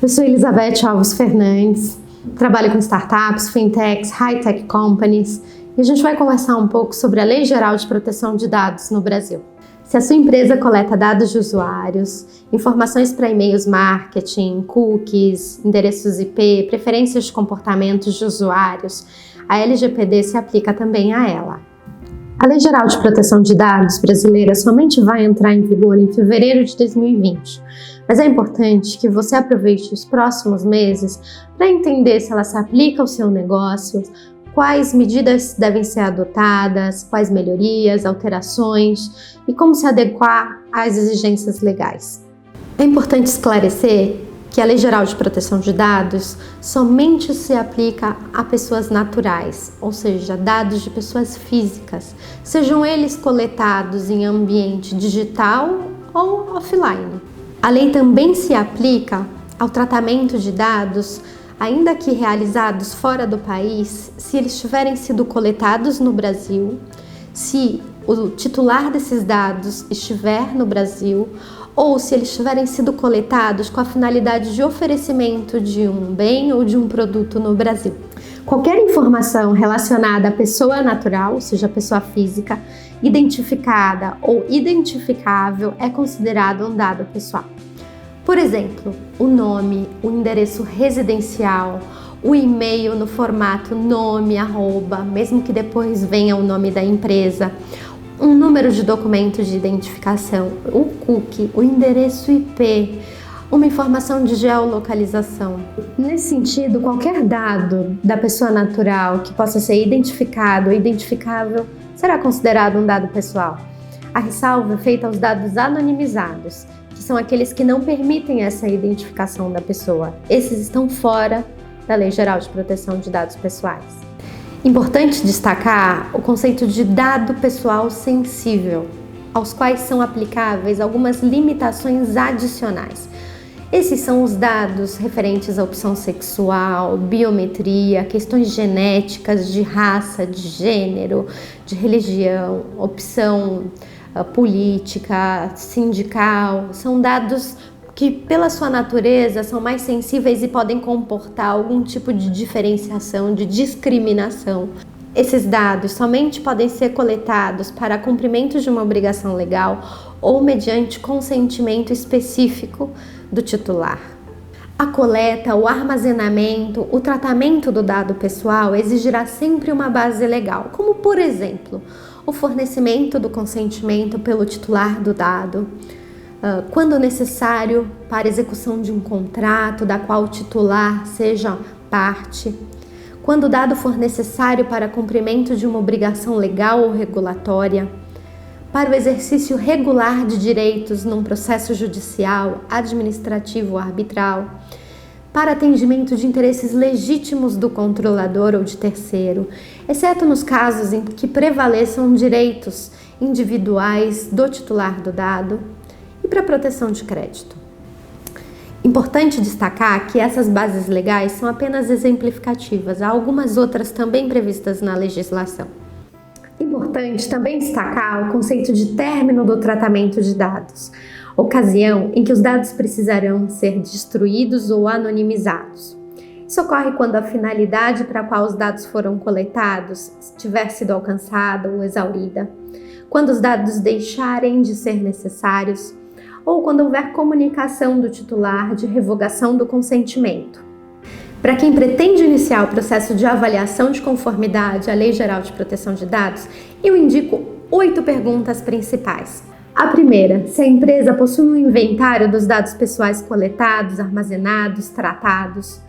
Eu sou Elizabeth Alves Fernandes, trabalho com startups, fintechs, high-tech companies e a gente vai conversar um pouco sobre a Lei Geral de Proteção de Dados no Brasil. Se a sua empresa coleta dados de usuários, informações para e-mails marketing, cookies, endereços IP, preferências de comportamentos de usuários, a LGPD se aplica também a ela. A Lei Geral de Proteção de Dados brasileira somente vai entrar em vigor em fevereiro de 2020, mas é importante que você aproveite os próximos meses para entender se ela se aplica ao seu negócio, quais medidas devem ser adotadas, quais melhorias, alterações e como se adequar às exigências legais. É importante esclarecer que a Lei Geral de Proteção de Dados somente se aplica a pessoas naturais, ou seja, dados de pessoas físicas, sejam eles coletados em ambiente digital ou offline. A lei também se aplica ao tratamento de dados, ainda que realizados fora do país, se eles tiverem sido coletados no Brasil, se o titular desses dados estiver no Brasil, ou se eles tiverem sido coletados com a finalidade de oferecimento de um bem ou de um produto no Brasil. Qualquer informação relacionada à pessoa natural, ou seja, a pessoa física, identificada ou identificável é considerado um dado pessoal. Por exemplo, o nome, o endereço residencial, o e-mail no formato nome, arroba, mesmo que depois venha o nome da empresa, um número de documento de identificação, o cookie, o endereço IP, uma informação de geolocalização. Nesse sentido, qualquer dado da pessoa natural que possa ser identificado ou identificável será considerado um dado pessoal. A ressalva é feita aos dados anonimizados, que são aqueles que não permitem essa identificação da pessoa. Esses estão fora da Lei Geral de Proteção de Dados Pessoais. Importante destacar o conceito de dado pessoal sensível, aos quais são aplicáveis algumas limitações adicionais. Esses são os dados referentes à opção sexual, biometria, questões genéticas, de raça, de gênero, de religião, opção política, sindical. São dados que, pela sua natureza, são mais sensíveis e podem comportar algum tipo de diferenciação, de discriminação. Esses dados somente podem ser coletados para cumprimento de uma obrigação legal ou mediante consentimento específico do titular. A coleta, o armazenamento, o tratamento do dado pessoal exigirá sempre uma base legal, como, por exemplo, o fornecimento do consentimento pelo titular do dado, quando necessário para execução de um contrato da qual o titular seja parte, quando o dado for necessário para cumprimento de uma obrigação legal ou regulatória, para o exercício regular de direitos num processo judicial, administrativo ou arbitral, para atendimento de interesses legítimos do controlador ou de terceiro, exceto nos casos em que prevaleçam direitos individuais do titular do dado, e para proteção de crédito. Importante destacar que essas bases legais são apenas exemplificativas, há algumas outras também previstas na legislação. Importante também destacar o conceito de término do tratamento de dados, ocasião em que os dados precisarão ser destruídos ou anonimizados. Isso ocorre quando a finalidade para a qual os dados foram coletados tiver sido alcançada ou exaurida, quando os dados deixarem de ser necessários, ou quando houver comunicação do titular de revogação do consentimento. Para quem pretende iniciar o processo de avaliação de conformidade à Lei Geral de Proteção de Dados, eu indico 8 perguntas principais. A primeira, se a empresa possui um inventário dos dados pessoais coletados, armazenados, tratados.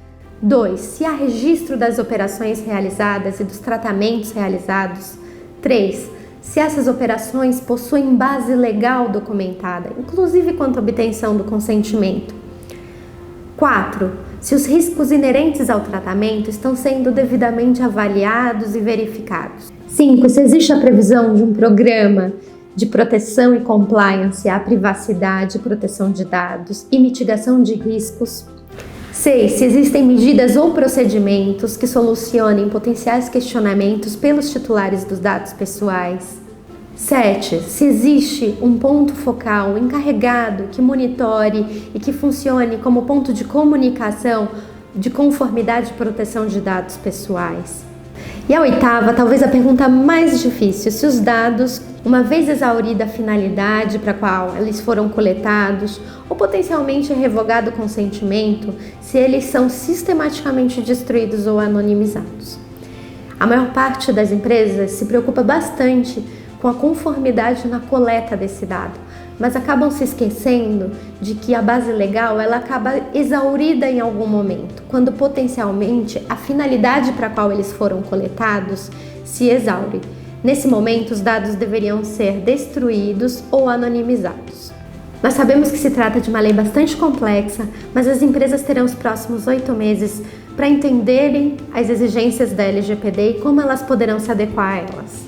2, se há registro das operações realizadas e dos tratamentos realizados. 3, se essas operações possuem base legal documentada, inclusive quanto à obtenção do consentimento. 4. Se os riscos inerentes ao tratamento estão sendo devidamente avaliados e verificados. 5. Se existe a previsão de um programa de proteção e compliance à privacidade, proteção de dados e mitigação de riscos. 6. Se existem medidas ou procedimentos que solucionem potenciais questionamentos pelos titulares dos dados pessoais. 7. Se existe um ponto focal encarregado que monitore e que funcione como ponto de comunicação de conformidade e proteção de dados pessoais. E a 8ª, talvez a pergunta mais difícil: se os dados, uma vez exaurida a finalidade para a qual eles foram coletados ou potencialmente revogado o consentimento, se eles são sistematicamente destruídos ou anonimizados. A maior parte das empresas se preocupa bastante com a conformidade na coleta desse dado, mas acabam se esquecendo de que a base legal ela acaba exaurida em algum momento, quando potencialmente a finalidade para a qual eles foram coletados se exaure. Nesse momento, os dados deveriam ser destruídos ou anonimizados. Nós sabemos que se trata de uma lei bastante complexa, mas as empresas terão os próximos 8 meses para entenderem as exigências da LGPD e como elas poderão se adequar a elas.